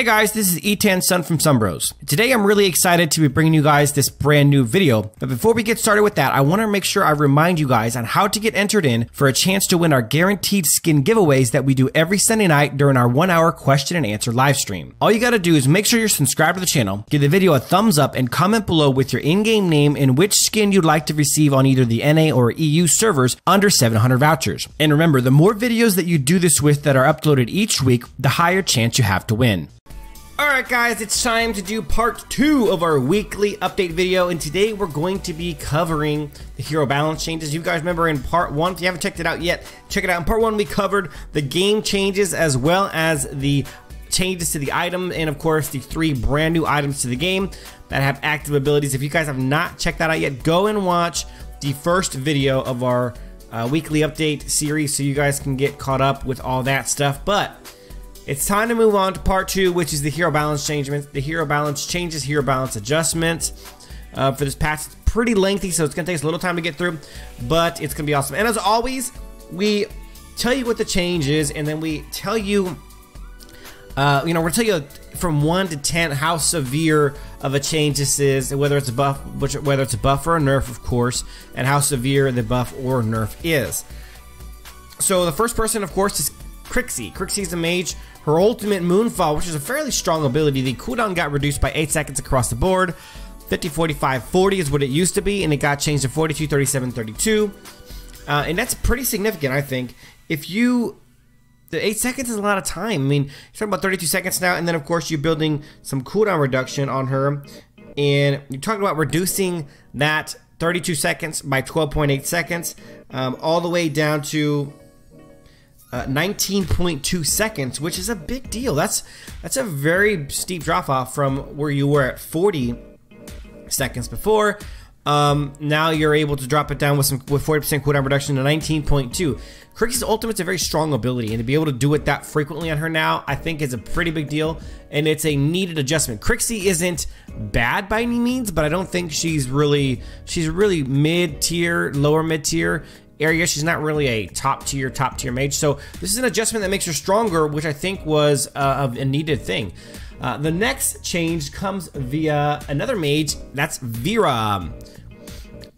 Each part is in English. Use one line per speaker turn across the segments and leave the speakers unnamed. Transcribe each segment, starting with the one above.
Hey guys, this is E10 Sun from SunBros. Today I'm really excited to be bringing you guys this brand new video. But before we get started with that, I want to make sure I remind you guys on how to get entered in for a chance to win our guaranteed skin giveaways that we do every Sunday night during our 1-hour question and answer live stream. All you gotta do is make sure you're subscribed to the channel, give the video a thumbs up, and comment below with your in-game name and which skin you'd like to receive on either the NA or EU servers under 700 vouchers. And remember, the more videos that you do this with that are uploaded each week, the higher chance you have to win. Alright guys, it's time to do part 2 of our weekly update video, and today we're going to be covering the hero balance changes. You guys remember in part 1, if you haven't checked it out yet, check it out. In part 1 we covered the game changes as well as the changes to the item, and of course the 3 brand new items to the game that have active abilities. If you guys have not checked that out yet, go and watch the first video of our weekly update series so you guys can get caught up with all that stuff. But it's time to move on to part 2, which is the hero balance changes, hero balance adjustments. For this patch, it's pretty lengthy, so it's gonna take us a little time to get through, but it's gonna be awesome. And as always, we tell you what the change is, and then we tell you, we're gonna tell you from 1 to 10 how severe of a change this is, and whether it's a buff, whether it's a buff or a nerf, of course, and how severe the buff or nerf is. So the first person, of course, is Crixie. Crixie's a mage. Her ultimate Moonfall, which is a fairly strong ability, the cooldown got reduced by 8 seconds across the board. 50, 45, 40 is what it used to be, and it got changed to 42, 37, 32. And that's pretty significant, I think. The 8 seconds is a lot of time. I mean, you're talking about 32 seconds now, and then of course you're building some cooldown reduction on her, and you're talking about reducing that 32 seconds by 12.8 seconds, all the way down to 19.2 seconds, which is a big deal. That's a very steep drop off from where you were at 40 seconds before. Now you're able to drop it down with 40% cooldown reduction to 19.2. Crixie's ultimate's a very strong ability, and to be able to do it that frequently on her now, I think is a pretty big deal, and it's a needed adjustment. Crixie isn't bad by any means, but I don't think she's really mid-tier, lower mid-tier area. She's not really a top tier mage, so this is an adjustment that makes her stronger, which I think was a needed thing. The next change comes via another mage, that's Vera.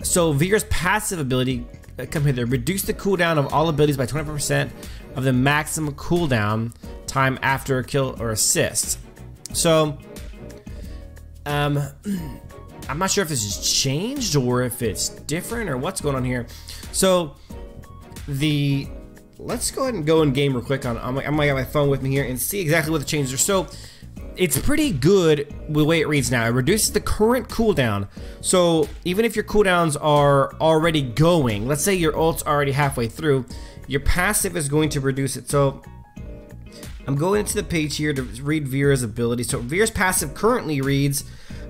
So Vera's passive ability, come hither, reduce the cooldown of all abilities by 25% of the maximum cooldown time after a kill or assist. So I'm not sure if this is changed or if it's different or what's going on here. So let's go ahead and go in game real quick. I'm gonna have my phone with me here and see exactly what the changes are. So it's pretty good the way it reads now. It reduces the current cooldown. So even if your cooldowns are already going, let's say your ult's already halfway through, your passive is going to reduce it. So I'm going into the page here to read Vera's ability. So Vera's passive currently reads,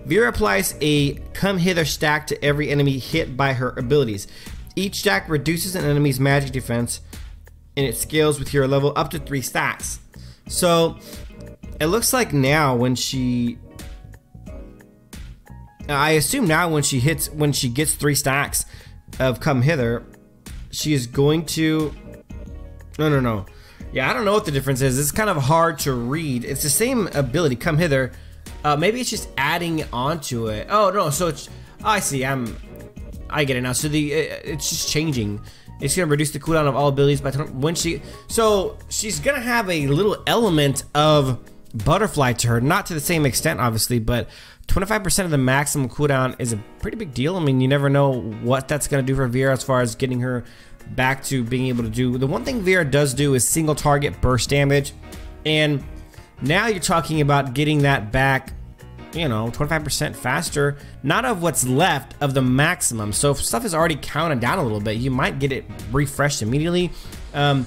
Vera applies a come hither stack to every enemy hit by her abilities. Each stack reduces an enemy's magic defense, and it scales with hero level up to 3 stacks. So it looks like now when I assume now when she gets 3 stacks of come hither, she is going to, no. Yeah, I don't know what the difference is. It's kind of hard to read. It's the same ability, come hither. Maybe it's just adding onto it. Oh no, so it's, I see, I get it now. So it's just changing. It's gonna reduce the cooldown of all abilities by so she's gonna have a little element of butterfly to her, not to the same extent obviously, but 25% of the maximum cooldown is a pretty big deal. I mean, you never know what that's gonna do for Vera as far as getting her back to being able to do. The one thing Vera does do is single target burst damage, and now you're talking about getting that back, you know, 25% faster, not of what's left of the maximum. So if stuff is already counted down a little bit, you might get it refreshed immediately. All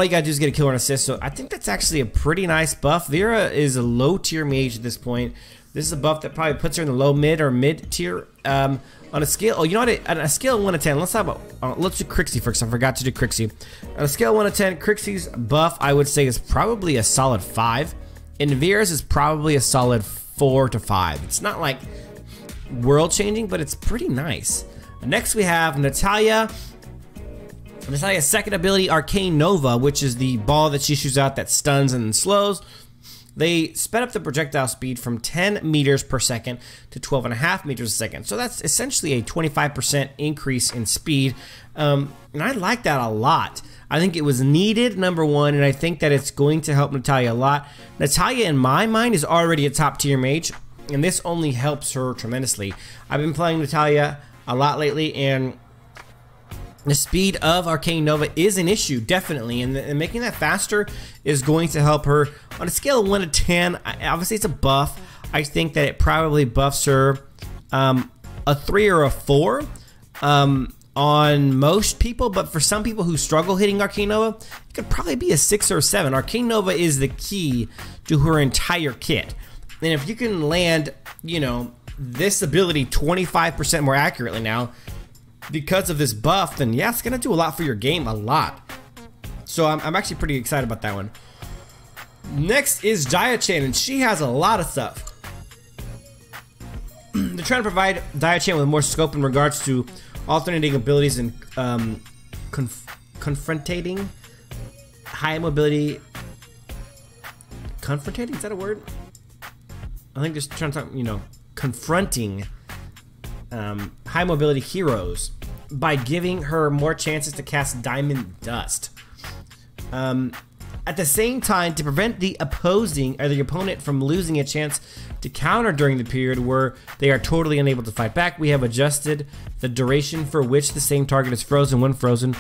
you gotta do is get a kill or an assist, so I think that's actually a pretty nice buff. Vera is a low tier mage at this point. This is a buff that probably puts her in the low mid or mid tier. On a scale, oh, you know what? On a scale of 1 to 10, let's talk about, let's do Crixie first. I forgot to do Crixie. On a scale of 1 to 10, Crixie's buff, I would say, is probably a solid 5. And Vera's is probably a solid 4 to 5. It's not like world changing, but it's pretty nice. Next we have Natalia. Natalia's second ability, Arcane Nova, which is the ball that she shoots out that stuns and slows. they sped up the projectile speed from 10 meters per second to 12.5 meters a second. So that's essentially a 25% increase in speed. And I like that a lot. I think it was needed, number one, and I think that it's going to help Natalia a lot. Natalia, in my mind, is already a top tier mage, and this only helps her tremendously. I've been playing Natalia a lot lately, and the speed of Arcane Nova is an issue, definitely, and making that faster is going to help her. On a scale of 1 to 10, obviously it's a buff. I think that it probably buffs her a 3 or a 4 on most people, but for some people who struggle hitting Arcane Nova, it could probably be a 6 or a 7. Arcane Nova is the key to her entire kit. And if you can land, you know, this ability 25% more accurately now, because of this buff, then yeah, it's gonna do a lot for your game, a lot. So I'm actually pretty excited about that one. Next is Diachan, and she has a lot of stuff. They're trying to provide Diachan with more scope in regards to alternating abilities and confrontating high mobility. Confrontating, is that a word? I think just trying to talk, you know, confronting high mobility heroes by giving her more chances to cast Diamond Dust. At the same time, to prevent the opponent from losing a chance to counter during the period where they are totally unable to fight back, we have adjusted the duration for which the same target is frozen when frozen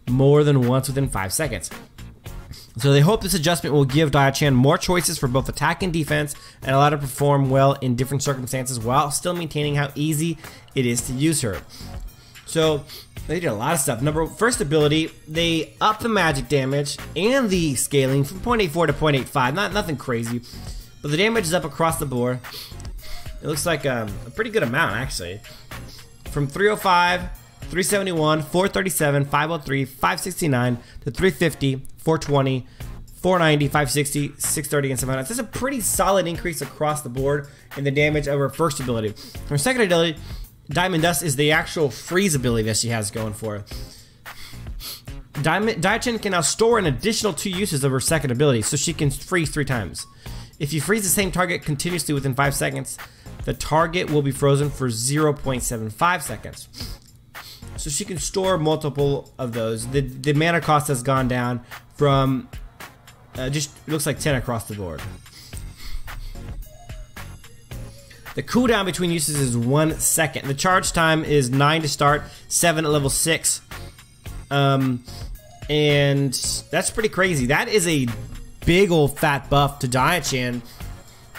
more than once within 5 seconds. So they hope this adjustment will give Diachan more choices for both attack and defense and allow her to perform well in different circumstances while still maintaining how easy it is to use her. So they did a lot of stuff. First ability, they up the magic damage and the scaling from 0.84 to 0.85. Nothing crazy, but the damage is up across the board. It looks like a pretty good amount, actually. From 305, 371, 437, 503, 569 to 350, 420, 490, 560, 630, and 700. That's a pretty solid increase across the board in the damage of her first ability. Her second ability, Diamond Dust, is the actual freeze ability that she has going for her. Diachan can now store an additional 2 uses of her second ability, so she can freeze 3 times. If you freeze the same target continuously within 5 seconds, the target will be frozen for 0.75 seconds. So she can store multiple of those. The mana cost has gone down from just looks like 10 across the board. The cooldown between uses is 1 second. The charge time is 9 to start, 7 at level 6. And that's pretty crazy. That is a big old fat buff to Diachan.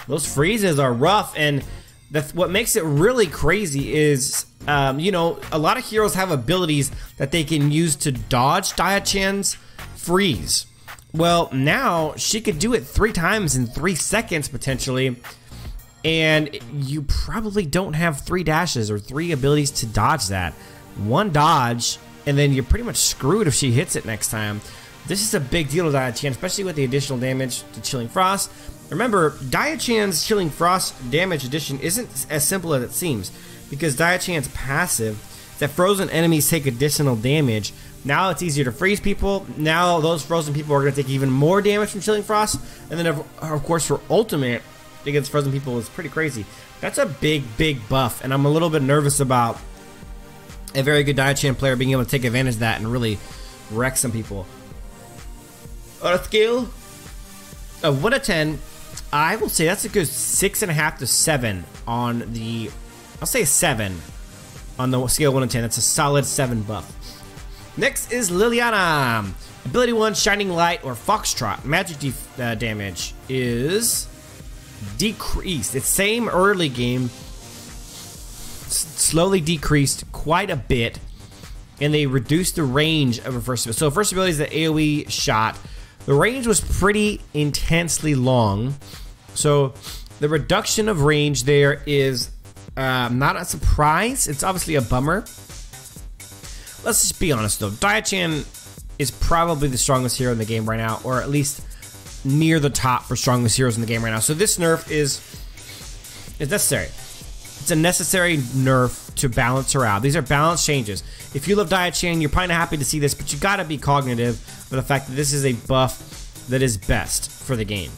Those freezes are rough, and what makes it really crazy is, you know, a lot of heroes have abilities that they can use to dodge Diachan's freeze. Well, now she could do it 3 times in 3 seconds potentially, and you probably don't have 3 dashes or 3 abilities to dodge that. 1 dodge, and then you're pretty much screwed if she hits it next time. This is a big deal to Diachan, especially with the additional damage to Chilling Frost. Remember, Diachan's Chilling Frost damage addition isn't as simple as it seems, because Diachan's passive, that frozen enemies take additional damage. Now it's easier to freeze people. Now those frozen people are going to take even more damage from Chilling Frost. And then, of course, her ultimate against frozen people is pretty crazy. That's a big, big buff, and I'm a little bit nervous about a very good Diachan player being able to take advantage of that and really wreck some people. On a scale of 1 to 10, I will say that's a good 6.5 to 7 on the, I'll say 7 on the scale of 1 to 10. That's a solid 7 buff. Next is Liliana. Ability 1, Shining Light or Foxtrot. Magic damage is decreased. It's same early game, slowly decreased quite a bit, and they reduced the range of her first ability. So first ability is the AoE shot. The range was pretty intensely long, so the reduction of range there is not a surprise. It's obviously a bummer. Let's just be honest though, Diachan is probably the strongest hero in the game right now, or at least near the top for strongest heroes in the game right now. So this nerf is necessary. It's a necessary nerf to balance her out. These are balance changes. If you love Diachan, you're probably not happy to see this, but you gotta be cognitive of the fact that this is a buff that is best for the game.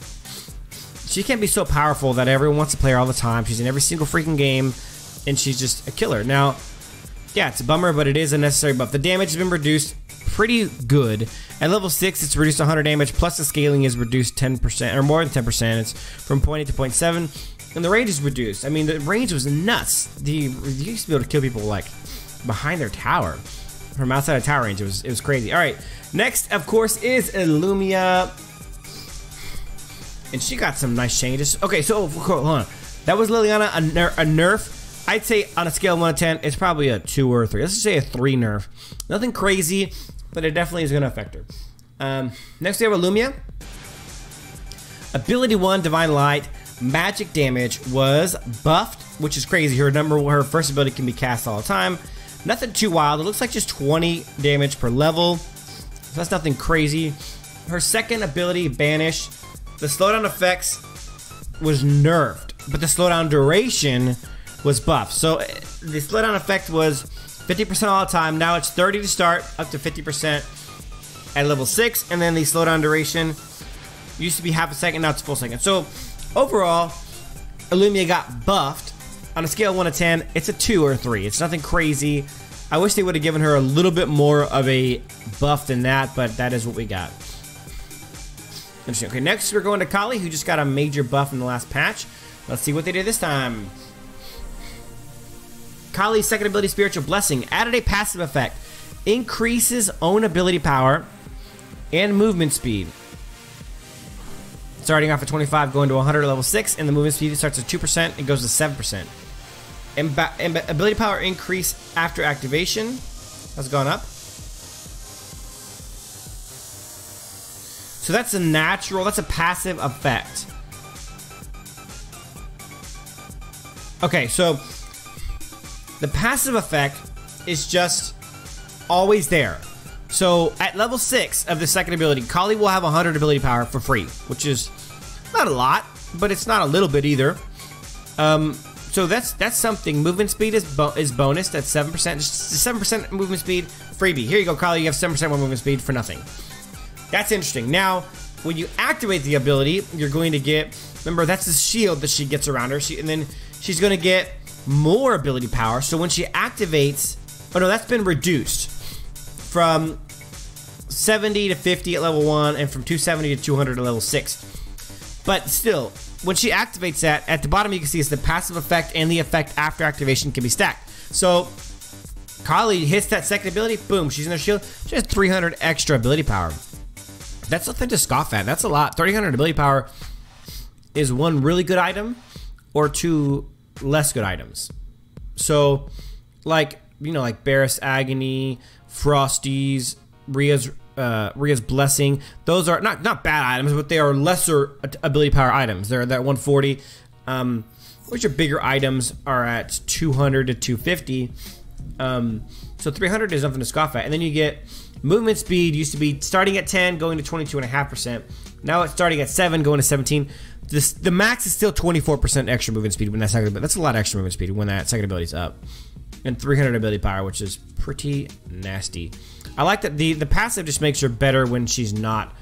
she can be so powerful that everyone wants to play her all the time. She's in every single freaking game, and she's just a killer. Now, yeah, it's a bummer, but it is a necessary buff. The damage has been reduced pretty good. At level 6, it's reduced 100 damage, plus the scaling is reduced 10%, or more than 10%. It's from 0.8 to 0.7, and the range is reduced. I mean, the range was nuts. You used to be able to kill people, like, behind their tower. From outside of tower range, it was crazy. All right, next, of course, is Illumia. And she got some nice changes. Okay, so, hold on. That was Liliana, a nerf. I'd say on a scale of 1 to 10, it's probably a 2 or a 3. Let's just say a 3 nerf. Nothing crazy, but it definitely is going to affect her. Next we have Illumia. Ability 1, Divine Light. Magic damage was buffed, which is crazy. Her first ability can be cast all the time. Nothing too wild. It looks like just 20 damage per level. So that's nothing crazy. Her second ability, Banish. The slowdown effects was nerfed, but the slowdown duration was buffed. So the slowdown effect was 50% all the time. Now it's 30 to start, up to 50% at level 6, and then the slowdown duration used to be half a second, now it's a full second. So overall, Illumia got buffed. On a scale of 1 to 10, it's a 2 or a 3. It's nothing crazy. I wish they would have given her a little bit more of a buff than that, but that is what we got. Interesting. Okay, next we're going to Kali, who just got a major buff in the last patch. Let's see what they did this time. Kali's second ability, Spiritual Blessing, added a passive effect. Increases own ability power and movement speed. Starting off at 25, going to 100 at level 6, and the movement speed starts at 2% and goes to 7%. And ability power increase after activation has gone up. So that's a natural, that's a passive effect. Okay, so the passive effect is just always there. So at level 6 of the second ability, Kali will have 100 ability power for free, which is not a lot, but it's not a little bit either. So that's something. Movement speed is bonus. That's 7%. Just 7% movement speed, freebie. Here you go, Kali. You have 7% more movement speed for nothing. That's interesting. Now, when you activate the ability, you're going to get, remember, that's the shield that she gets around her. And then she's going to get more ability power. So when she activates, oh no, that's been reduced from 70 to 50 at level 1 and from 270 to 200 at level 6. But still, when she activates that, at the bottom you can see it's the passive effect and the effect after activation can be stacked. So Kali hits that second ability, boom, she's in her shield. She has 300 extra ability power. That's nothing to scoff at. That's a lot. 300 ability power is 1 really good item or 2 less good items. So, like, you know, like Barris Agony, Frosty's, Rhea's Blessing. Those are not bad items, but they are lesser ability power items. They're at that 140. Which your bigger items are at 200 to 250. So 300 is nothing to scoff at. And then you get movement speed. Used to be starting at 10, going to 22.5%. Now it's starting at 7, going to 17. The max is still 24% extra movement speed when that second ability. That's a lot of extra movement speed when that second ability is up. And 300 ability power, which is pretty nasty. I like that the passive just makes her better when she's not.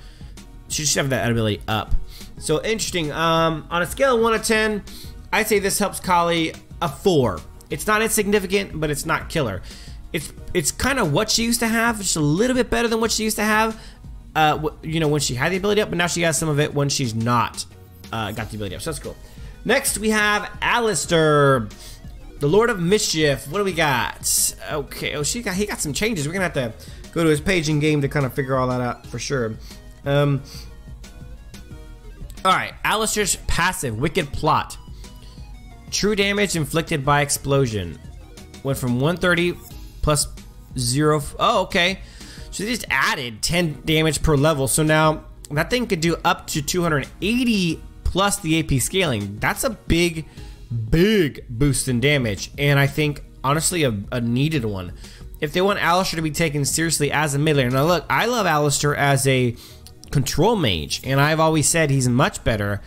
She should have that ability up. So interesting. On a scale of 1 to 10, I'd say this helps Kali a 4. It's not insignificant, but it's not killer. It's kind of what she used to have. It's a little bit better than what she used to have. You know, when she had the ability up, but now she has some of it when she's not got the ability up. So that's cool. Next we have Alistair, the Lord of Mischief. What do we got? Okay, oh, he got some changes. We're gonna have to go to his page in game to kind of figure all that out for sure. All right, Alistair's passive, Wicked Plot. True damage inflicted by explosion went from 130 plus 0. Oh, okay. So they just added 10 damage per level. So now that thing could do up to 280 plus the AP scaling. That's a big boost in damage, and I think honestly a needed one if they want Alistair to be taken seriously as a mid laner. Now look, I love Alistair as a control mage, and I've always said he's much better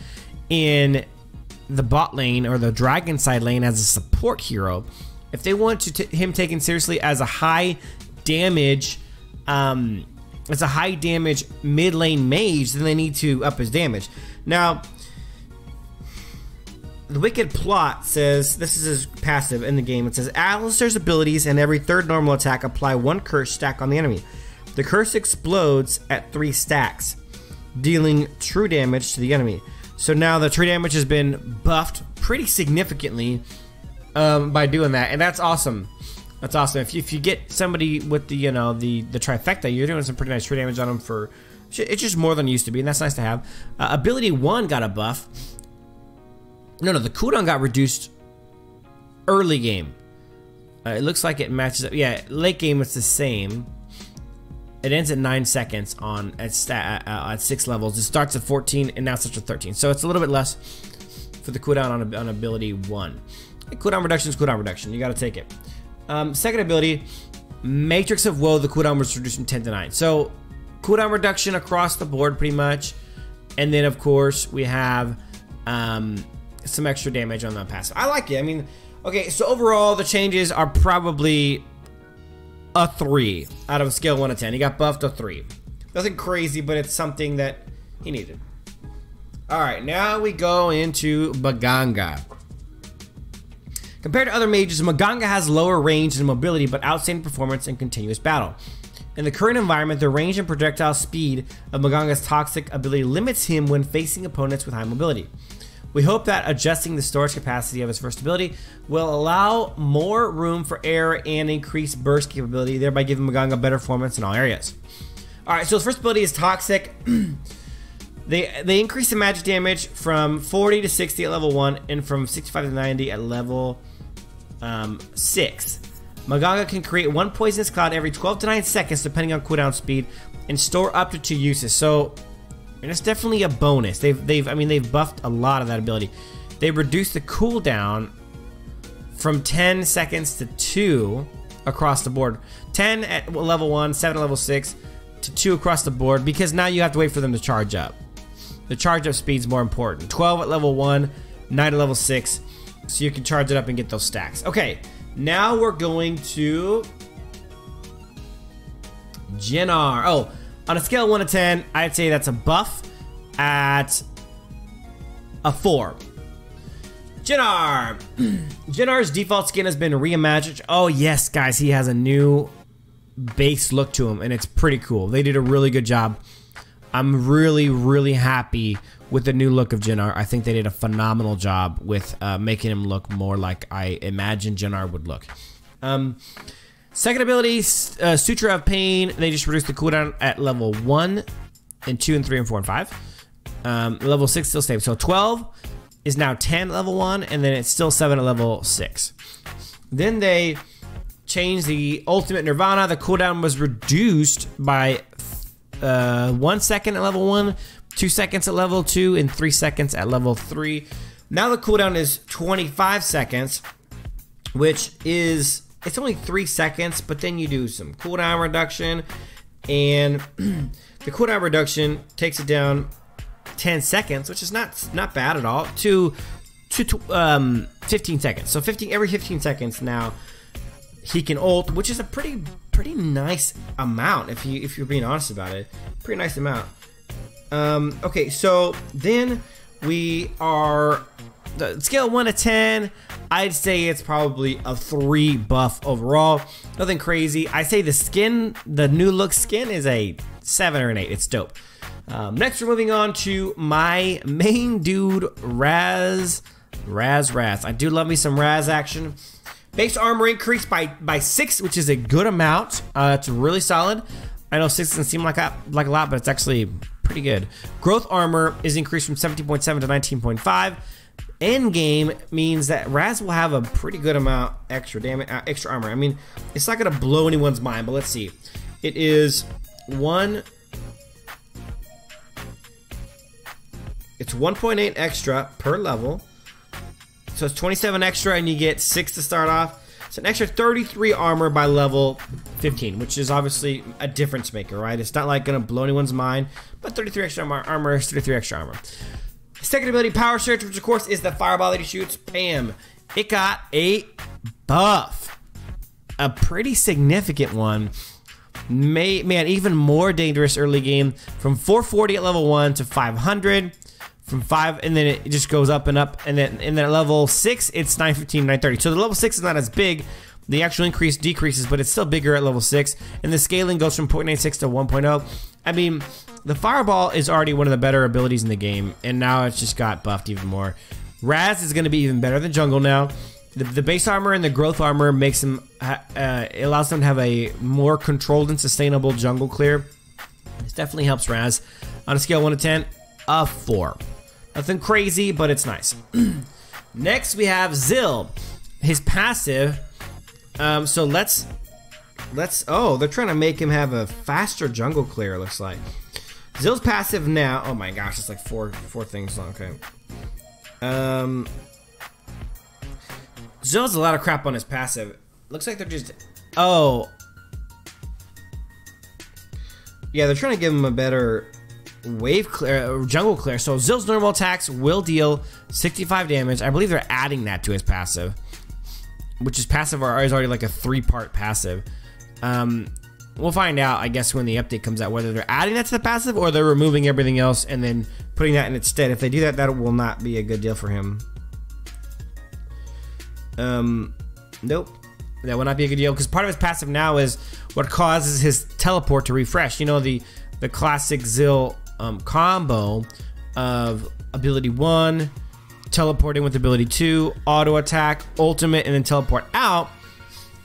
in the bot lane or the dragon side lane as a support hero. If they want him taken seriously as a high damage mid lane mage, then they need to up his damage. Now the Wicked Plot says, this is his passive in the game. It says, Alistair's abilities and every third normal attack apply 1 curse stack on the enemy. The curse explodes at 3 stacks, dealing true damage to the enemy. So now the true damage has been buffed pretty significantly by doing that, and that's awesome. That's awesome. If you get somebody with the, you know, the trifecta, you're doing some pretty nice true damage on them for, it's just more than it used to be, and that's nice to have. Ability 1 got a buff. No, the cooldown got reduced early game. It looks like it matches up. Yeah, late game it's the same. It ends at 9 seconds at 6 levels. It starts at 14 and now it's at 13. So it's a little bit less for the cooldown on ability 1. Cooldown reduction is cooldown reduction. You got to take it. Second ability, Matrix of Woe. The cooldown was reduced from 10 to 9. So cooldown reduction across the board pretty much. And then of course we have some extra damage on the passive. I like it. I mean, okay, so overall the changes are probably a 3 out of a scale 1 to 10. He got buffed a 3. Nothing crazy, but it's something that he needed. Alright, now we go into Maganga. Compared to other mages, Maganga has lower range and mobility, but outstanding performance in continuous battle. In the current environment, the range and projectile speed of Maganga's toxic ability limits him when facing opponents with high mobility. We hope that adjusting the storage capacity of his first ability will allow more room for air and increase burst capability, thereby giving Maganga better performance in all areas. Alright, so his first ability is Toxic. They increase the magic damage from 40 to 60 at level 1 and from 65 to 90 at level 6. Maganga can create 1 poisonous cloud every 12 to 9 seconds depending on cooldown speed and store up to 2 uses. So, and it's definitely a bonus. They've buffed a lot of that ability. They reduced the cooldown from 10 seconds to 2 across the board. 10 at level 1, 7 at level 6, to 2 across the board because now you have to wait for them to charge up. The charge up speed is more important. 12 at level 1, 9 at level 6, so you can charge it up and get those stacks. Okay, now we're going to Jennar. Oh, on a scale of 1 to 10, I'd say that's a buff at a 4. Jennar. Jennar's default skin has been reimagined. Oh yes, guys, he has a new base look to him, and it's pretty cool. They did a really good job. I'm really, really happy with the new look of Jennar. I think they did a phenomenal job with making him look more like I imagined Jennar would look. Second ability, Suture of Pain. They just reduced the cooldown at level 1 and 2 and 3 and 4 and 5. Level 6 still stays. So 12 is now 10 at level 1, and then it's still 7 at level 6. Then they changed the Ultimate Nirvana. The cooldown was reduced by 1 second at level 1, 2 seconds at level 2, and 3 seconds at level 3. Now the cooldown is 25 seconds, which is, it's only 3 seconds, but then you do some cooldown reduction, and the cooldown reduction takes it down 10 seconds, which is not bad at all, to 15 seconds. So every 15 seconds now he can ult, which is a pretty nice amount if you're being honest about it. Pretty nice amount. Okay, so then we are the scale 1 to 10. I'd say it's probably a 3 buff overall. Nothing crazy. I say the skin, the new look skin, is a 7 or an 8. It's dope. Next, we're moving on to my main dude, Raz. I do love me some Raz action. Base armor increased by 6, which is a good amount. It's really solid. I know 6 doesn't seem like a lot, but it's actually pretty good. Growth armor is increased from 17.7 to 19.5. End game means that Raz will have a pretty good amount extra damage, extra armor. I mean, it's not gonna blow anyone's mind, but let's see. It is it's 1.8 extra per level. So it's 27 extra and you get 6 to start off. It's an extra 33 armor by level 15, which is obviously a difference maker, right? It's not like gonna blow anyone's mind, but 33 extra armor is 33 extra armor. Second ability, Power Surge, which of course is the fireball that he shoots. Bam! It got a buff. A pretty significant one. Man, even more dangerous early game. From 440 at level 1 to 500. from 5, and then it just goes up and up, and then in that level 6, it's 915, 930. So the level 6 is not as big. The actual increase decreases, but it's still bigger at level 6, and the scaling goes from 0.96 to 1.0. I mean, the Fireball is already one of the better abilities in the game, and now it's just got buffed even more. Raz is going to be even better than Jungle now. The base armor and the growth armor makes him, it allows them to have a more controlled and sustainable jungle clear. This definitely helps Raz. On a scale of 1 to 10, a 4. Nothing crazy, but it's nice. Next, we have Zill. His passive. So let's. Oh, they're trying to make him have a faster jungle clear. It looks like Zill's passive now. Oh my gosh, it's like four things long. Okay. Zill has a lot of crap on his passive. Looks like they're just. Oh. Yeah, they're trying to give him a better wave clear, jungle clear. So Zill's normal attacks will deal 65 damage. I believe they're adding that to his passive, which is passive is already like a 3-part passive. We'll find out, I guess, when the update comes out, whether they're adding that to the passive or they're removing everything else and then putting that in its stead. If they do that, that will not be a good deal for him. Nope. That will not be a good deal, because part of his passive now is what causes his teleport to refresh. You know, the classic Zill combo of ability 1, teleporting with ability 2, auto attack, ultimate, and then teleport out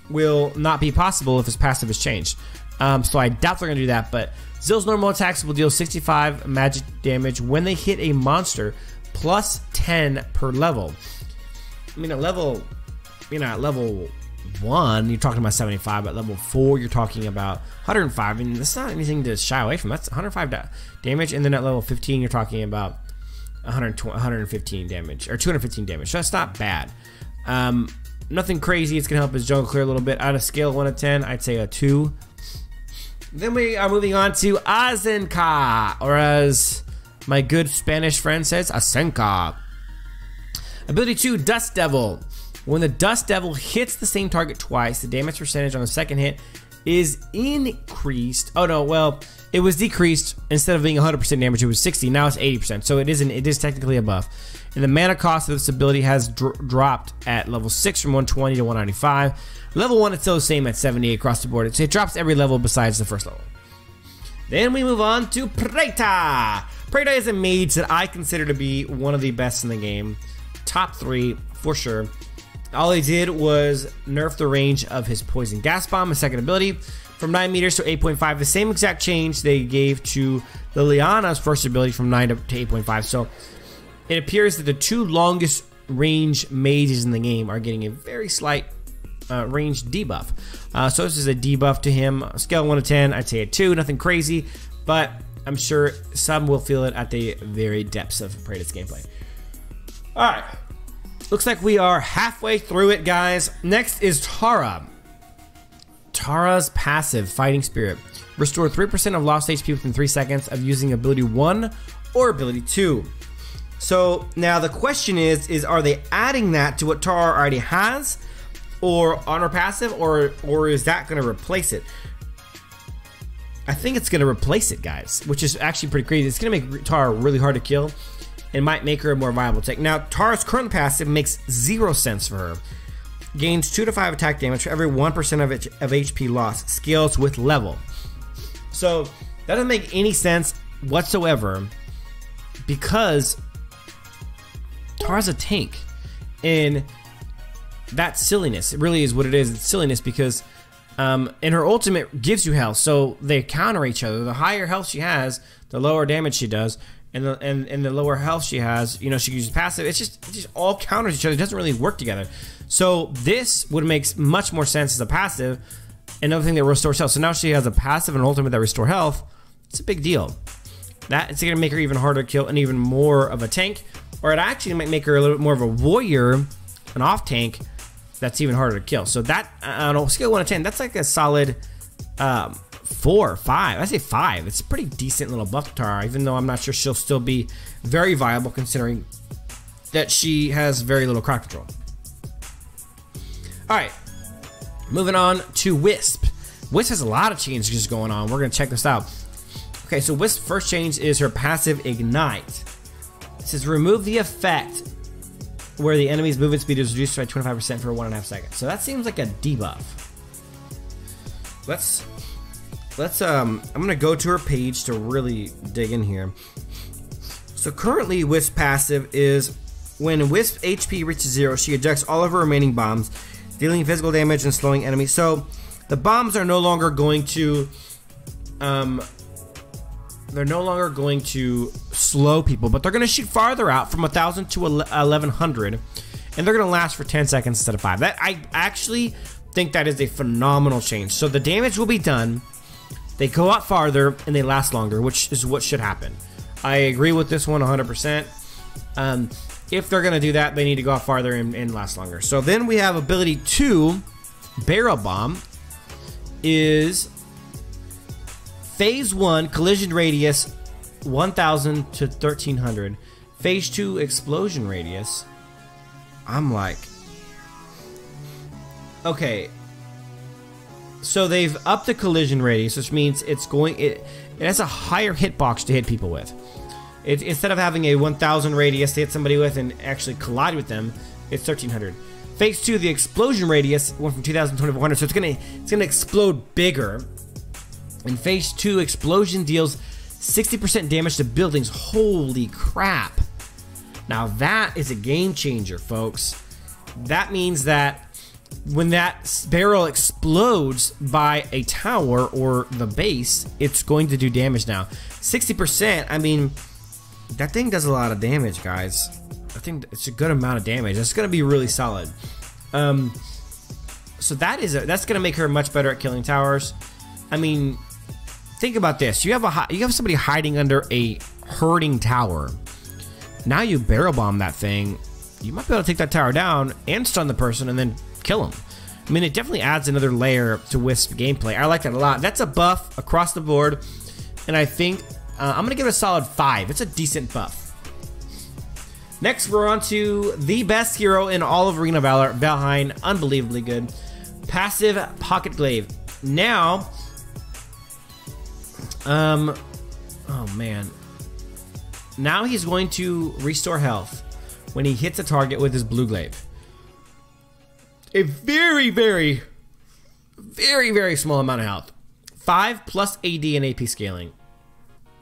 will not be possible if his passive is changed. So I doubt they're going to do that, but Zill's normal attacks will deal 65 magic damage when they hit a monster, plus 10 per level. I mean, at level 1, you're talking about 75. At level 4, you're talking about 105. I mean, that's not anything to shy away from. That's 105 damage. And then at level 15, you're talking about 115 damage, or 215 damage. So that's not bad. Nothing crazy. It's going to help his jungle clear a little bit. On a scale of 1 to 10, I'd say a 2. Then we are moving on to Azenka, or as my good Spanish friend says, Azenka. Ability 2, Dust Devil. When the Dust Devil hits the same target twice, the damage percentage on the second hit is increased. Oh no, well, it was decreased. Instead of being 100% damage, it was 60. Now it's 80%. So it is technically a buff. And the mana cost of this ability has dropped at level 6 from 120 to 195. Level 1, it's still the same at 70 across the board. It drops every level besides the first level. Then we move on to Preta. Preta is a mage that I consider to be one of the best in the game. Top 3 for sure. All he did was nerf the range of his Poison Gas Bomb, his second ability, from 9 meters to 8.5. The same exact change they gave to Liliana's first ability from 9 to 8.5. So it appears that the 2 longest range mages in the game are getting a very slight range debuff. So this is a debuff to him. Scale of 1 to 10, I'd say a 2. Nothing crazy, but I'm sure some will feel it at the very depths of Preta's gameplay. All right. Looks like we are halfway through it, guys. Next is Tara. Tara's passive, Fighting Spirit. Restore 3% of lost HP within 3 seconds of using ability 1 or ability 2. So now the question is are they adding that to what Tara already has, or on her passive, or is that going to replace it? I think it's going to replace it, guys, which is actually pretty crazy. It's going to make Tara really hard to kill and might make her a more viable tank. Now, Tara's current passive makes 0 sense for her. Gains 2 to 5 attack damage for every 1% of HP lost. Scales with level. So, that doesn't make any sense whatsoever, because Tara's a tank. And that's silliness. It really is what it is. It's silliness because and her ultimate gives you health. So, they counter each other. The higher health she has, the lower damage she does. And the lower health she has, you know, she uses passive. It just all counters each other. It doesn't really work together. So this would make much more sense as a passive. Another thing that restores health. So now she has a passive and ultimate that restore health. It's a big deal. That it's gonna make her even harder to kill and even more of a tank. Or it actually might make her a little bit more of a warrior, an off tank that's even harder to kill. So that on a scale of 1 to 10, that's like a solid 4 or 5. I say 5. It's a pretty decent little buff to Tara, even though I'm not sure she'll still be very viable considering that she has very little crowd control. Alright, moving on to Wisp. Wisp has a lot of changes going on. We're going to check this out. Okay, so Wisp's first change is her passive Ignite. It says remove the effect where the enemy's movement speed is reduced by 25% for 1.5 seconds. So that seems like a debuff. I'm gonna go to her page to really dig in here. So currently Wisp passive is when Wisp HP reaches 0, she ejects all of her remaining bombs, dealing physical damage and slowing enemies. So the bombs are no longer going to slow people, but they're going to shoot farther out from 1,000 to 1,100, and they're going to last for 10 seconds instead of 5. That I actually think that is a phenomenal change. So the damage will be done, they go out farther, and they last longer, which is what should happen. I agree with this one 100%. If they're going to do that, they need to go out farther and last longer. So then we have ability 2, Barrel Bomb, is Phase 1, collision radius 1,000 to 1,300. Phase 2, explosion radius. I'm like, okay. So they've upped the collision radius, which means it has a higher hitbox to hit people with. Instead of having a 1,000 radius to hit somebody with and actually collide with them, it's 1,300. Phase 2, the explosion radius went from 2,000 to 2,400, so it's gonna explode bigger. In Phase 2, explosion deals 60% damage to buildings. Holy crap! Now that is a game changer, folks. That means that when that barrel explodes by a tower or the base, it's going to do damage now. 60%, I mean, that thing does a lot of damage, guys. I think it's a good amount of damage. That's going to be really solid. So that's going to make her much better at killing towers. I mean, think about this. You have somebody hiding under a hurting tower. Now you barrel bomb that thing. You might be able to take that tower down and stun the person and then kill him. I mean, it definitely adds another layer to Wisp gameplay. I like that a lot. That's a buff across the board, and I think I'm gonna give it a solid 5. It's a decent buff. Next, we're on to the best hero in all of Arena of Valor, Valheim. Unbelievably good. Passive Pocket Glaive. Now, oh man. Now he's going to restore health when he hits a target with his blue glaive. A very, very, very, very small amount of health. 5 plus AD and AP scaling.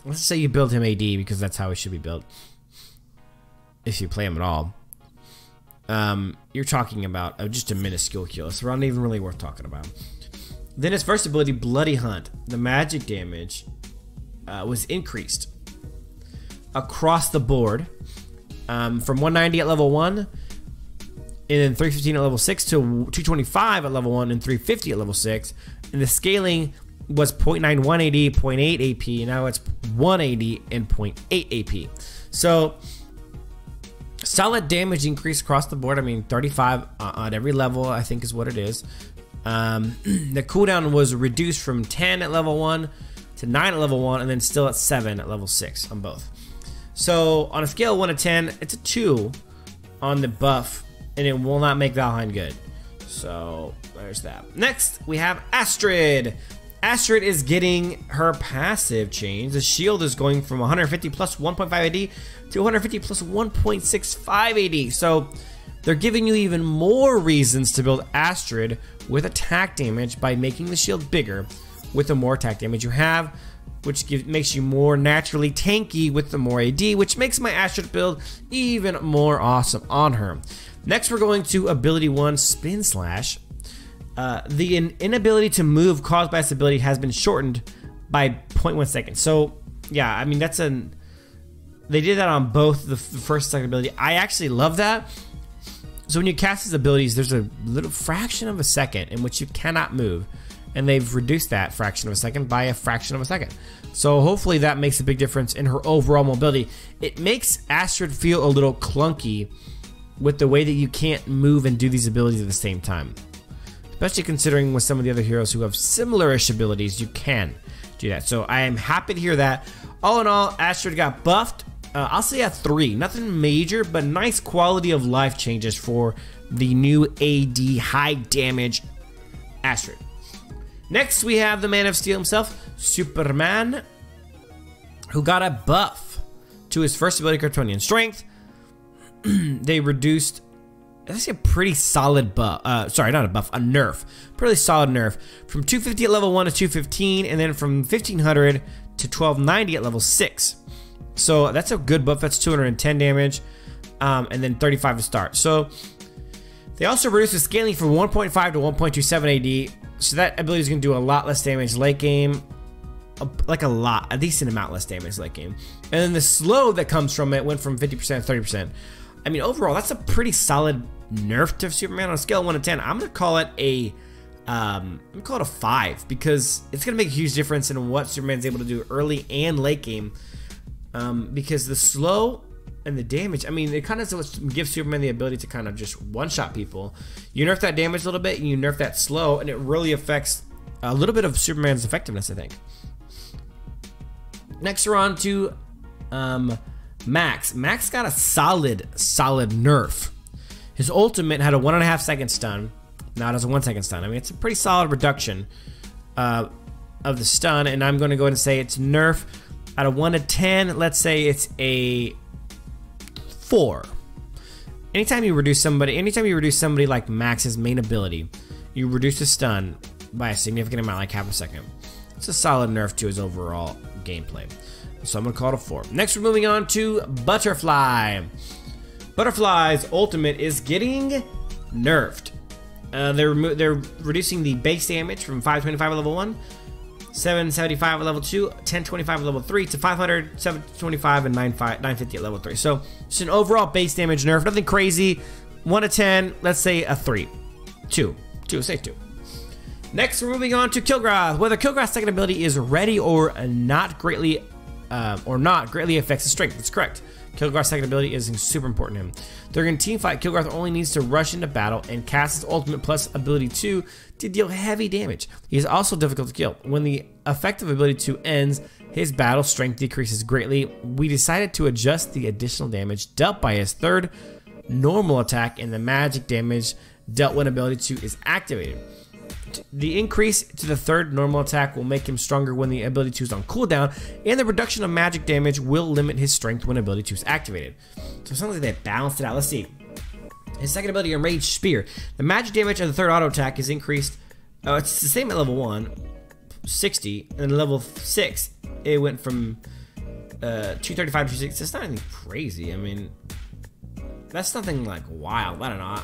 Let's say you build him AD because that's how he should be built. If you play him at all. You're talking about just a minuscule kill. It's not even really worth talking about. Then his first ability, Bloody Hunt. The magic damage was increased across the board. From 190 at level 1, and then 315 at level 6 to 225 at level 1 and 350 at level 6. And the scaling was 0.91 AD, 0.8 AP, and now it's 180 and 0.8 AP. So solid damage increase across the board. I mean, 35 on every level, I think is what it is. The cooldown was reduced from 10 at level 1 to 9 at level 1, and then still at 7 at level 6 on both. So on a scale of 1 to 10, it's a 2 on the buff, and it will not make Valheim good. So there's that. Next, we have Astrid. Astrid is getting her passive change. The shield is going from 150 plus 1.5 AD to 150 plus 1.65 AD. So they're giving you even more reasons to build Astrid with attack damage by making the shield bigger with the more attack damage you have, which makes you more naturally tanky with the more AD, which makes my Astrid build even more awesome on her. Next, we're going to ability 1, Spin Slash. The inability to move caused by this ability has been shortened by 0.1 seconds. So, yeah, I mean, they did that on both the first and second ability. I actually love that. So when you cast these abilities, there's a little fraction of a second in which you cannot move. And they've reduced that fraction of a second by a fraction of a second. So hopefully that makes a big difference in her overall mobility. It makes Astrid feel a little clunky with the way that you can't move and do these abilities at the same time. Especially considering with some of the other heroes who have similar-ish abilities, you can do that. So I am happy to hear that. All in all, Astrid got buffed. I'll say a 3. Nothing major, but nice quality of life changes for the new AD high damage Astrid. Next, we have the Man of Steel himself, Superman, who got a buff. to his first ability, Kryptonian Strength. They reduced, that's a pretty solid buff. Sorry, not a buff, a nerf. Pretty solid nerf. From 250 at level 1 to 215, and then from 1500 to 1290 at level 6. So that's a good buff. That's 210 damage, and then 35 to start. So they also reduced the scaling from 1.5 to 1.27 AD. So that ability is going to do a lot less damage late game. Like a decent amount less damage late game. And then the slow that comes from it went from 50% to 30%. I mean, overall, that's a pretty solid nerf to Superman on a scale of 1 to 10. I'm gonna call it a, I'm gonna call it a 5 because it's gonna make a huge difference in what Superman's able to do early and late game. Because the slow and the damage, I mean, it kind of gives Superman the ability to kind of just one-shot people. You nerf that damage a little bit, and you nerf that slow, and it really affects a little bit of Superman's effectiveness, I think. Next, we're on to Max. Max got a solid nerf. His ultimate had a 1.5 second stun. Now it has a 1 second stun. I mean, it's a pretty solid reduction of the stun, and I'm going to go ahead and say it's nerf out of 1 to 10. Let's say it's a 4. Anytime you reduce somebody like Max's main ability, you reduce the stun by a significant amount, like half a second. It's a solid nerf to his overall gameplay. So I'm gonna call it a 4. Next, we're moving on to Butterfly. Butterfly's ultimate is getting nerfed. They're reducing the base damage from 525 at level 1, 775 at level 2, 1025 at level 3 to 500, 725, and 950 at level 3. So it's an overall base damage nerf. Nothing crazy. 1 to 10. Let's say a 3. 2. Say 2. Next, we're moving on to Kilgrath. Whether Kilgrath's second ability is ready or not greatly affects his strength. That's correct. Kilgrath's second ability is super important to him. During a team fight, Kilgrath only needs to rush into battle and cast his ultimate plus ability 2 to deal heavy damage. He is also difficult to kill. When the effective ability 2 ends, his battle strength decreases greatly. We decided to adjust the additional damage dealt by his third normal attack, and the magic damage dealt when ability 2 is activated. The increase to the third normal attack will make him stronger when the ability 2 is on cooldown, and the reduction of magic damage will limit his strength when ability 2 is activated. So it sounds like they balanced it out. Let's see. His second ability, Enraged Spear. The magic damage of the third auto attack is increased. It's the same at level 1, 60, and then level 6, it went from 235 to 260. That's not anything crazy. I mean, that's nothing like wild. I don't know.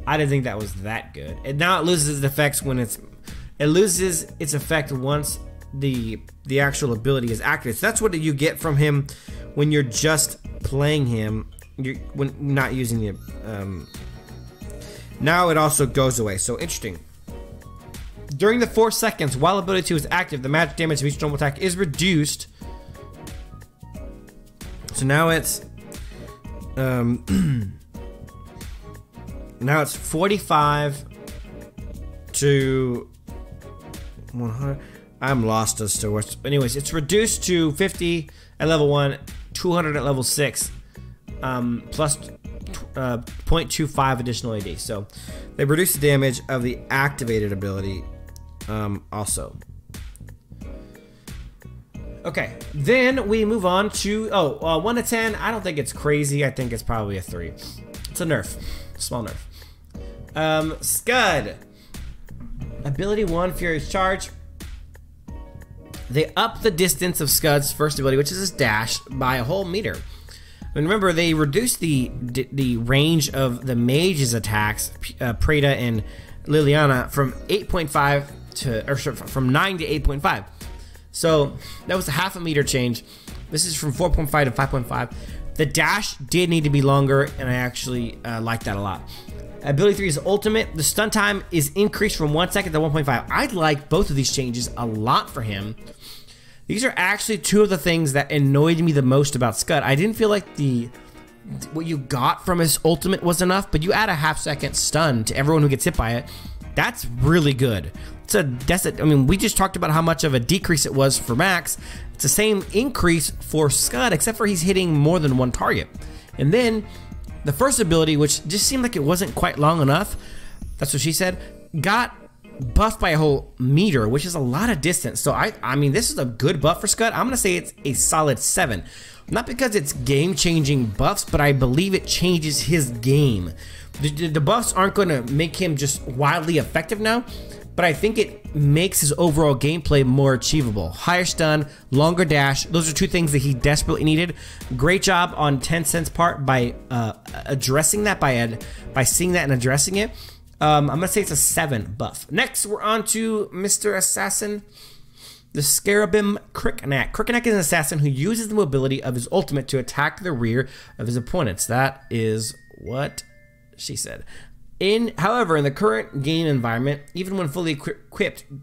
I didn't think that was that good. And now it loses its effects when it loses its effect once the actual ability is activated. So that's what you get from him when you're just playing him. When not using the now it also goes away. So interesting. During the 4 seconds while ability 2 is active, the magic damage of each normal attack is reduced. So now it's now it's 45 to 100. I'm lost as to what's. Anyways, it's reduced to 50 at level 1, 200 at level 6, plus 0.25 additional AD. So they reduce the damage of the activated ability also. Okay, then we move on to 1 to 10. I don't think it's crazy. I think it's probably a 3. It's a nerf, small nerf. Scud. Ability 1, Furious Charge. They up the distance of Scud's first ability, which is his dash, by a whole meter. And remember, they reduced the range of the mage's attacks, Preda and Liliana, from 8.5 to, from 9 to 8.5. So that was a half a meter change. This is from 4.5 to 5.5. The dash did need to be longer, and I actually like that a lot. Ability 3 is ultimate. The stun time is increased from 1 second to 1.5. I like both of these changes a lot for him. These are actually two of the things that annoyed me the most about Scud. I didn't feel like what you got from his ultimate was enough, but you add a half-second stun to everyone who gets hit by it. That's really good. I mean, we just talked about how much of a decrease it was for Max. It's the same increase for Scud, except for he's hitting more than one target. And then the first ability, which just seemed like it wasn't quite long enough, that's what she said, got buffed by a whole meter, which is a lot of distance. So I mean, this is a good buff for Scud. I'm gonna say it's a solid 7. Not because it's game-changing buffs, but I believe it changes his game. The buffs aren't gonna make him just wildly effective now, but I think it makes his overall gameplay more achievable. Higher stun, longer dash, those are 2 things that he desperately needed. Great job on Tencent's part by addressing that, by seeing that and addressing it. I'm gonna say it's a 7 buff. Next, we're on to Mr. Assassin, the Scarabim Cricknack. Cricknack is an assassin who uses the mobility of his ultimate to attack the rear of his opponents. That is what she said. However, in the current game environment, even when fully equipping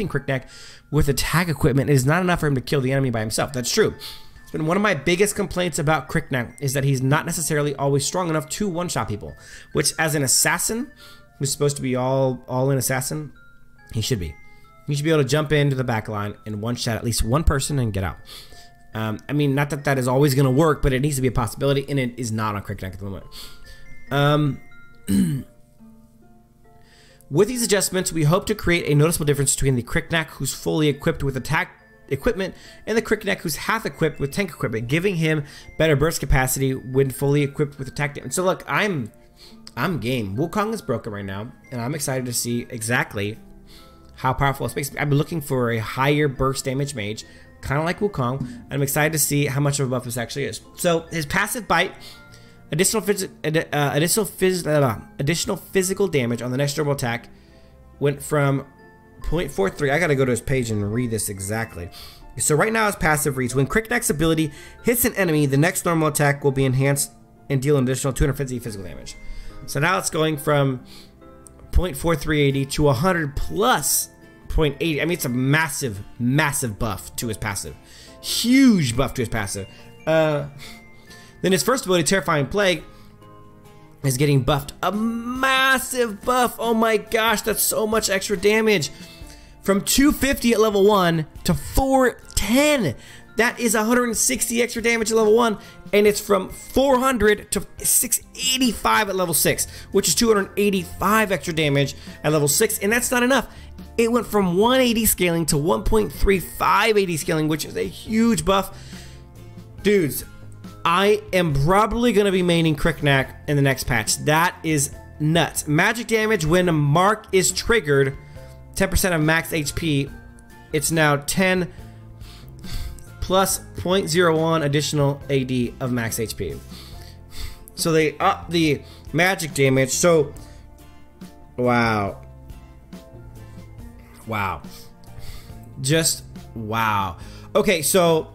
Cricknack with attack equipment, it is not enough for him to kill the enemy by himself. That's true. It's been one of my biggest complaints about Cricknack is that he's not necessarily always strong enough to one-shot people, which as an assassin, who's supposed to be all-in assassin, he should be. He should be able to jump into the back line and one-shot at least one person and get out. I mean, not that that is always going to work, but it needs to be a possibility, and it is not on Cricknack at the moment. With these adjustments, we hope to create a noticeable difference between the Cricknack who's fully equipped with attack equipment and the Cricknack who's half equipped with tank equipment, giving him better burst capacity when fully equipped with attack damage. So look, I'm game. Wukong is broken right now, and I'm excited to see exactly how powerful it's makes me. I've been looking for a higher burst damage mage, kind of like Wukong. I'm excited to see how much of a buff this actually is. So his passive bite, additional physical damage on the next normal attack went from 0.43. I gotta go to his page and read this exactly. So right now his passive reads, when Cricknack's ability hits an enemy, the next normal attack will be enhanced and deal an additional 250 physical damage. So now it's going from 0.4380 to 100 plus 0.80. I mean, it's a massive, massive buff to his passive. Huge buff to his passive. Then his first ability, Terrifying Plague, is getting buffed. A massive buff. Oh my gosh, that's so much extra damage. From 250 at level 1 to 410. That is 160 extra damage at level 1. And it's from 400 to 685 at level 6, which is 285 extra damage at level 6. And that's not enough. It went from 180 scaling to 1.3580 scaling, which is a huge buff. Dudes, I am probably going to be maining Cricknack in the next patch. That is nuts. Magic damage when a mark is triggered, 10% of max HP. It's now 10 plus 0.01 additional AD of max HP. So they up the magic damage. So, wow. Wow. Just wow. Okay, so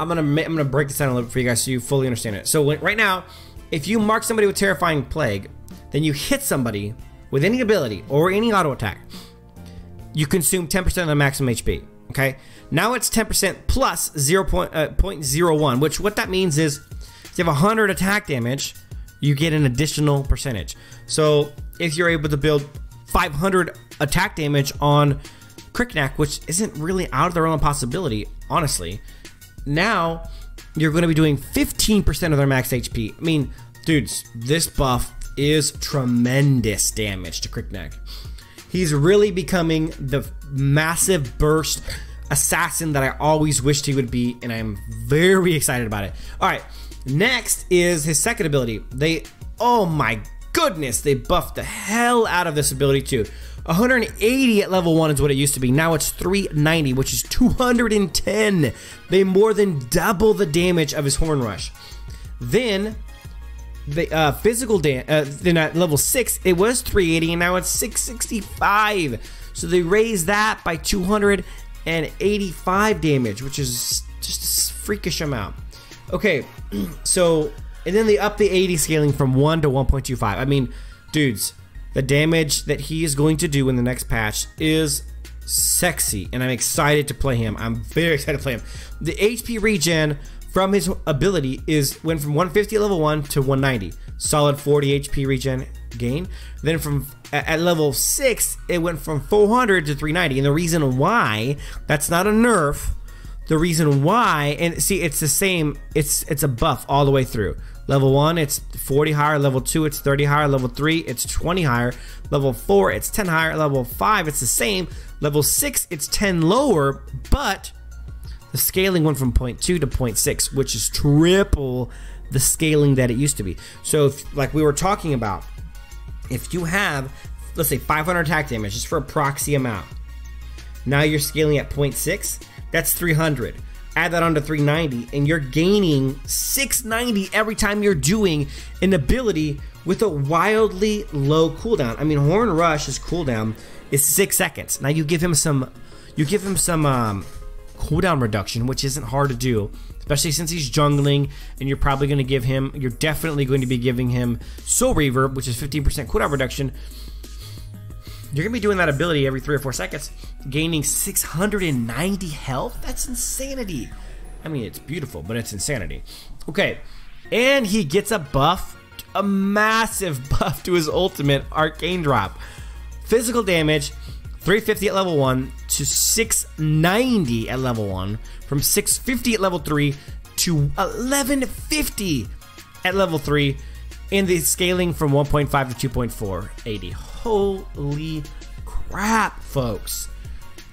I'm gonna break this down a little bit for you guys so you fully understand it. So right now, if you mark somebody with Terrifying Plague, then you hit somebody with any ability or any auto attack, you consume 10% of the maximum HP. Okay, now it's 10% plus 0.01, which what that means is if you have 100 attack damage, you get an additional percentage. So if you're able to build 500 attack damage on Cricknack, which isn't really out of the realm of possibility, honestly, now you're going to be doing 15% of their max HP. I mean, dudes, this buff is tremendous damage to Cricknack. He's really becoming the massive burst assassin that I always wished he would be, and I'm very excited about it. All right, next is his second ability. Oh my goodness, they buffed the hell out of this ability too. 180 at level 1 is what it used to be. Now it's 390, which is 210. They more than double the damage of his Horn Rush. Then the physical damage, then at level 6, it was 380 and now it's 665. So they raised that by 285 damage, which is just a freakish amount. Okay, so, and then they up the 80 scaling from 1 to 1.25. I mean, dudes, the damage that he is going to do in the next patch is sexy, and I'm excited to play him. I'm very excited to play him. The HP regen from his ability went from 150 at level 1 to 190. Solid 40 HP regen gain. Then at level 6, it went from 400 to 390. And the reason why, that's not a nerf. The reason why, and see, it's the same, it's a buff all the way through. Level 1, it's 40 higher. Level 2, it's 30 higher. Level 3, it's 20 higher. Level 4, it's 10 higher. Level 5, it's the same. Level 6, it's 10 lower, but the scaling went from 0.2 to 0.6, which is triple the scaling that it used to be. So, if, like we were talking about, if you have, let's say 500 attack damage, just for a proxy amount, now you're scaling at 0.6, that's 300. Add that on to 390, and you're gaining 690 every time you're doing an ability with a wildly low cooldown. I mean, Horn Rush's cooldown is 6 seconds. Now you give him some cooldown reduction, which isn't hard to do, especially since he's jungling, and you're probably going to give him, you're definitely going to be giving him Soul Reverb, which is 15% cooldown reduction. You're going to be doing that ability every 3 or 4 seconds, gaining 690 health? That's insanity. I mean, it's beautiful, but it's insanity. Okay, and he gets a buff, a massive buff to his ultimate Arcane Drop. Physical damage, 350 at level 1 to 690 at level 1, from 650 at level 3 to 1150 at level 3, and the scaling from 1.5 to 2.480. Holy crap, folks.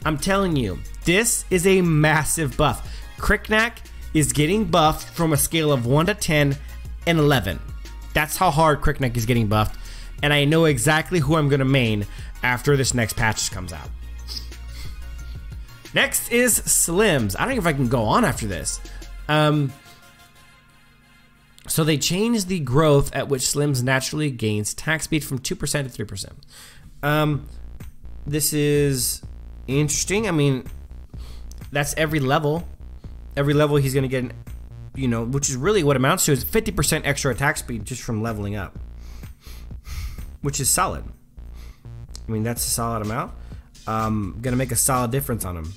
I'm telling you, this is a massive buff. Cricknack is getting buffed from a scale of 1 to 10 and 11. That's how hard Cricknack is getting buffed, and I know exactly who I'm going to main after this next patch comes out. Next is Slims. I don't know if I can go on after this. So they changed the growth at which Slims naturally gains attack speed from 2% to 3%. This is interesting. I mean, that's every level. Every level he's going to get, you know, which is really what amounts to is 50% extra attack speed just from leveling up, which is solid. I mean, that's a solid amount. Going to make a solid difference on him.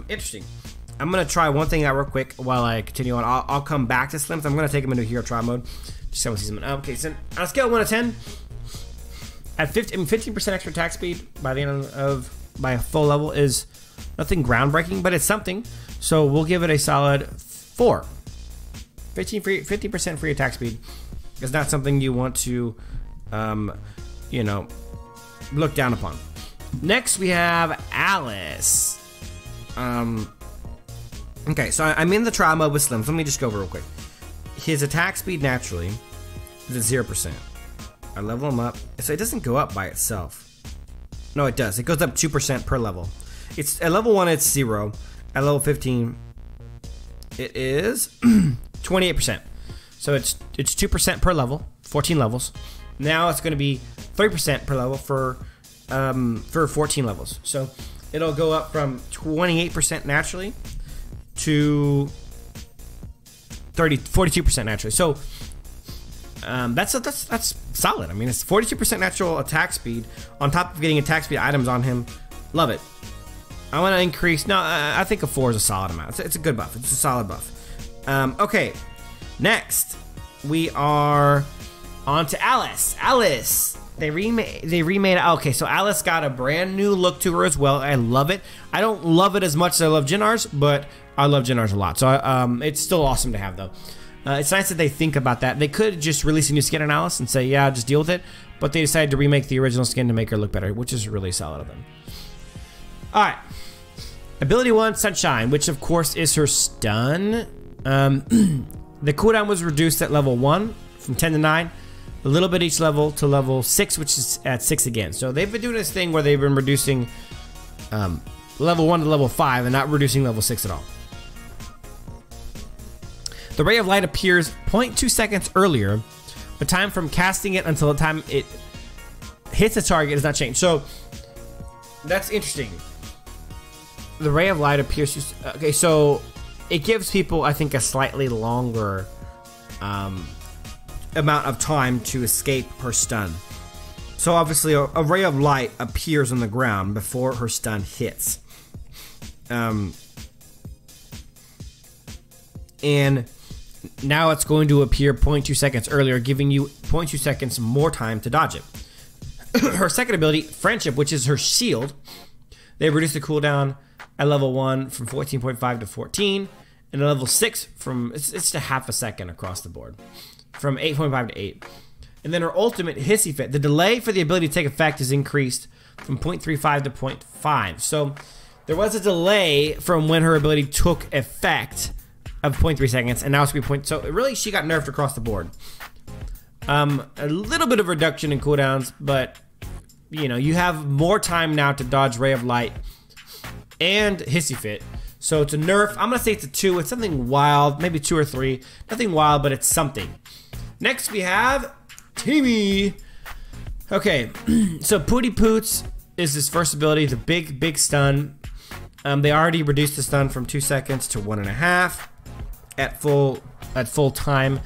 Interesting. I'm going to try one thing out real quick while I continue on. I'll come back to Slims. I'm going to take him into hero trial mode. Just so he's okay, so on a scale of 1 to 10, at 15% extra attack speed by the end of by a full level is nothing groundbreaking, but it's something. So we'll give it a solid 4. 50% free attack speed is not something you want to, you know, look down upon. Next, we have Alice. Okay, so I'm in the trial mode with Slims. Let me just go over real quick. His attack speed naturally is at 0%. I level him up, so it doesn't go up by itself. No, it does. It goes up 2% per level. It's at level 1, it's 0. At level 15, it is 28%. So it's 2% per level, 14 levels. Now it's going to be 3% per level for 14 levels. So it'll go up from 28% naturally to 42% naturally. So that's solid. I mean, it's 42% natural attack speed on top of getting attack speed items on him. Love it. I want to increase. No, I think a 4 is a solid amount. It's a good buff. It's a solid buff. Okay, next we are on to Alice. Alice. They remade. Okay, so Alice got a brand new look to her as well. I love it. I don't love it as much as I love Jinnar's, but I love Jinnar's a lot. So it's still awesome to have, though. It's nice that they think about that. They could just release a new skin on Alice and say, yeah, just deal with it. But they decided to remake the original skin to make her look better, which is really solid of them. All right. Ability 1, Sunshine, which of course is her stun. The cooldown was reduced at level 1 from 10 to 9. A little bit each level to level 6, which is at 6 again. So they've been doing this thing where they've been reducing level 1 to level 5 and not reducing level 6 at all. The Ray of Light appears 0.2 seconds earlier. The time from casting it until the time it hits a target does not change. So that's interesting. The Ray of Light appears... Okay, so it gives people, I think, a slightly longer amount of time to escape her stun. So obviously a Ray of Light appears on the ground before her stun hits. And now it's going to appear 0.2 seconds earlier, giving you 0.2 seconds more time to dodge it. Her second ability, Friendship, which is her shield, they've reduced the cooldown at level 1 from 14.5 to 14. And a level 6 from, it's a half a second across the board. From 8.5 to 8. And then her ultimate, Hissy Fit. The delay for the ability to take effect is increased from 0.35 to 0.5. So there was a delay from when her ability took effect of 0.3 seconds, and now it's going to be so really she got nerfed across the board. A little bit of reduction in cooldowns, but you know, you have more time now to dodge Ray of Light and Hissy Fit. So it's a nerf. I'm going to say it's a 2. It's something wild, maybe 2 or 3. Nothing wild, but it's something. Next we have Timmy. Okay, so Pooty Poots is his first ability, the big stun. They already reduced the stun from 2 seconds to 1.5 at full time.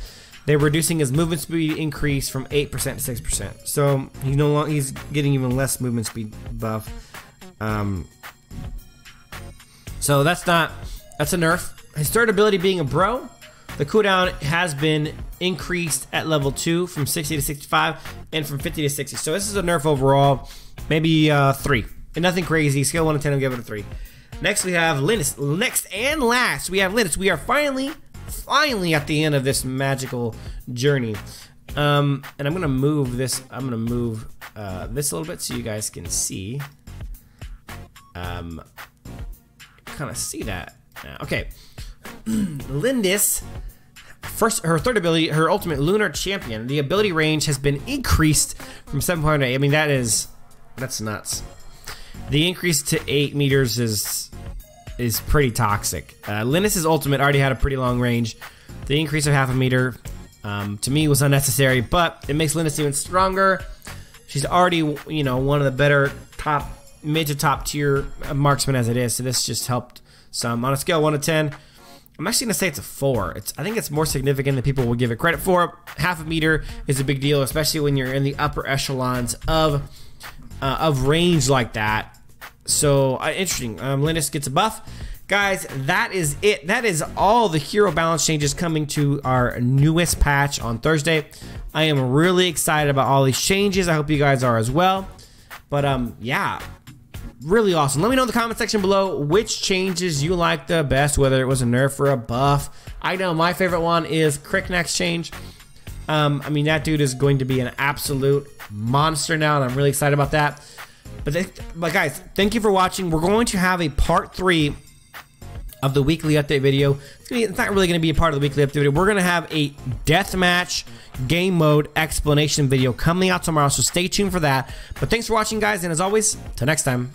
They're reducing his movement speed increase from 8% to 6%. So he's getting even less movement speed buff. So that's a nerf. His third ability being a bro. The cooldown has been increased at level 2 from 60 to 65 and from 50 to 60. So this is a nerf overall, maybe 3. And nothing crazy. Scale 1 to 10, I'll give it a 3. Next we have Linus. Next and last we have Linus. We are finally at the end of this magical journey. And I'm gonna move this. I'm gonna move this a little bit so you guys can see. Kind of see that now. Okay. Lindis, her third ability, her ultimate Lunar Champion. The ability range has been increased from 7.8. I mean, that's nuts. The increase to 8 meters is pretty toxic. Lindis' ultimate already had a pretty long range. The increase of 0.5 meter to me was unnecessary, but it makes Lindis even stronger. She's already, you know, one of the better mid to top tier marksmen as it is. So this just helped some. On a scale 1 to 10. I'm actually gonna say it's a 4. I think it's more significant than people will give it credit for. 0.5 meter is a big deal, especially when you're in the upper echelons of range like that. So interesting. Linus gets a buff. Guys, that is it. That is all the hero balance changes coming to our newest patch on Thursday. I am really excited about all these changes. I hope you guys are as well. But yeah. Really awesome. Let me know in the comment section below which changes you like the best, whether it was a nerf or a buff. I know my favorite one is Cricknack's change. I mean, that dude is going to be an absolute monster now, and I'm really excited about that. But guys, thank you for watching. We're going to have a part 3 of the weekly update video. It's not really going to be a part of the weekly update video. We're going to have a deathmatch game mode explanation video coming out tomorrow, so stay tuned for that. But thanks for watching, guys, and as always, till next time.